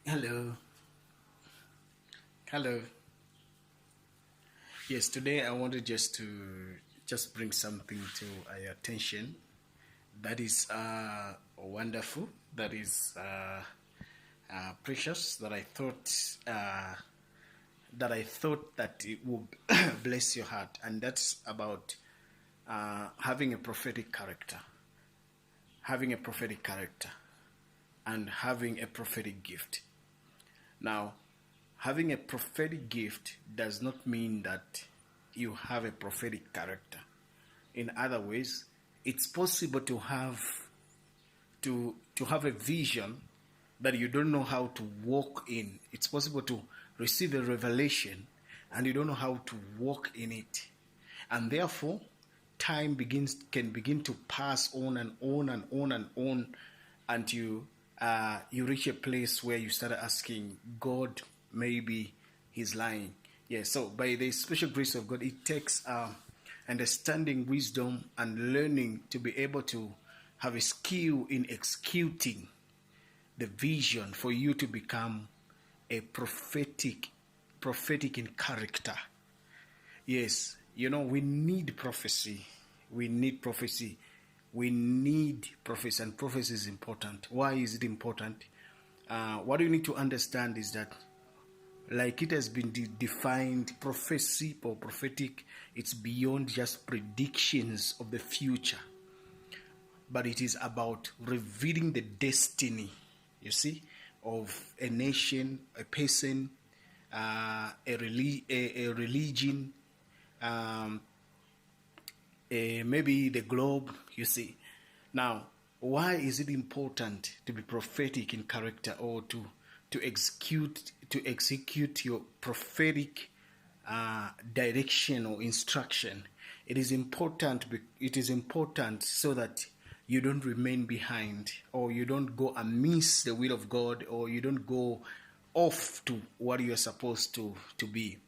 Hello. Hello. Yes, today I wanted just bring something to our attention that is wonderful, that is precious, uh, that I thought that it would bless your heart, and that's about having a prophetic character, having a prophetic character, and having a prophetic gift. Now, having a prophetic gift does not mean that you have a prophetic character. In other ways, it's possible to have a vision that you don't know how to walk in. It's possible to receive a revelation and you don't know how to walk in it. And therefore, time can begin to pass on and on and on and on until you reach a place where you start asking God, maybe He's lying. Yeah, so by the special grace of God, it takes understanding, wisdom, and learning to be able to have a skill in executing the vision for you to become a prophetic in character. Yes, we need prophecy. We need prophecy. We need prophecy, and prophecy is important. Why is it important? What you need to understand is that, like it has been defined, prophecy or prophetic, it's beyond just predictions of the future, but it is about revealing the destiny, you see, of a nation, a person, a religion, um, maybe the globe, you see. Now, why is it important to be prophetic in character, or to execute your prophetic direction or instruction? It is important. It is important so that you don't remain behind, or you don't go amiss the will of God, or you don't go off to what you are supposed to be.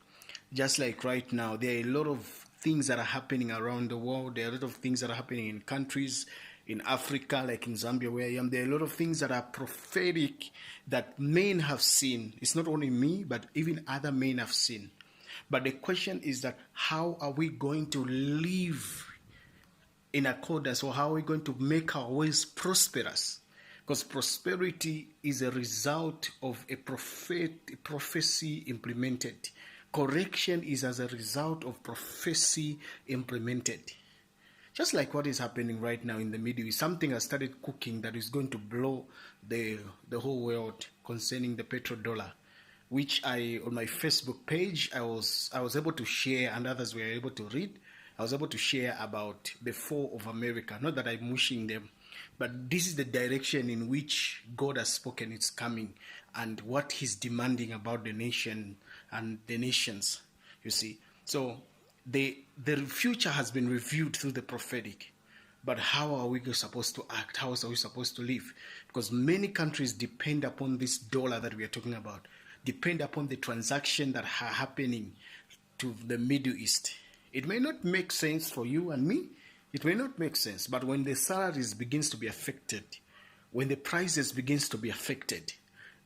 Just like right now, there are a lot of things that are happening around the world. There are a lot of things that are happening in countries in Africa, like in Zambia, where I am. There are a lot of things that are prophetic that men have seen. It's not only me, but even other men have seen. But the question is that how are we going to live in accordance, or how are we going to make our ways prosperous? Because prosperity is a result of a prophecy implemented. Correction is as a result of prophecy implemented. Just like what is happening right now in the Middle East, something has started cooking that is going to blow the whole world concerning the petrodollar, which on my Facebook page I was able to share, and others were able to read. I was able to share about the fall of America. Not that I'm wishing them, but this is the direction in which God has spoken it's coming, and what He's demanding about the nation and the nations. You see, so the future has been revealed through the prophetic. But how are we supposed to act? How are we supposed to live? Because many countries depend upon this dollar that we are talking about, depend upon the transaction that are happening to the Middle East. It may not make sense for you and me. It may not make sense. But when the salaries begins to be affected, when the prices begins to be affected,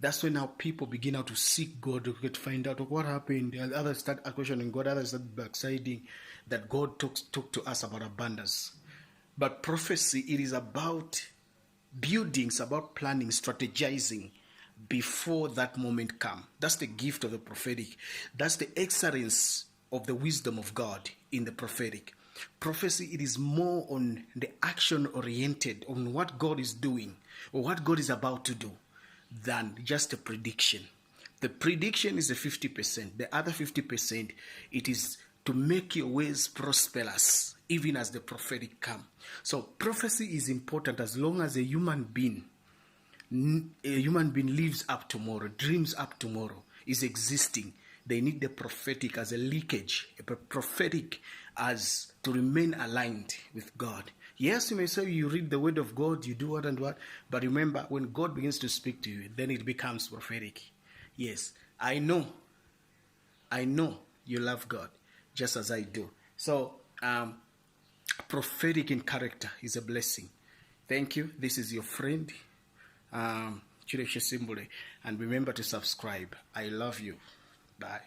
that's when now people begin out to seek God to find out what happened. And others start questioning God, others start backsliding, that God talk to us about abundance. But prophecy, it is about building, it's about planning, strategizing before that moment come. That's the gift of the prophetic. That's the excellence of the wisdom of God in the prophetic. Prophecy, it is more on the action oriented, on what God is doing or what God is about to do, than just a prediction. The prediction is the 50%. The other 50%, it is to make your ways prosperous, even as the prophetic come. So prophecy is important as long as a human being lives up tomorrow, dreams up tomorrow, is existing. They need the prophetic as a leakage, a prophetic as to remain aligned with God. Yes, you may say you read the word of God, you do what and what, but remember, when God begins to speak to you, then it becomes prophetic. Yes, I know you love God just as I do. So, prophetic in character is a blessing. Thank you. This is your friend, and remember to subscribe. I love you. Bye.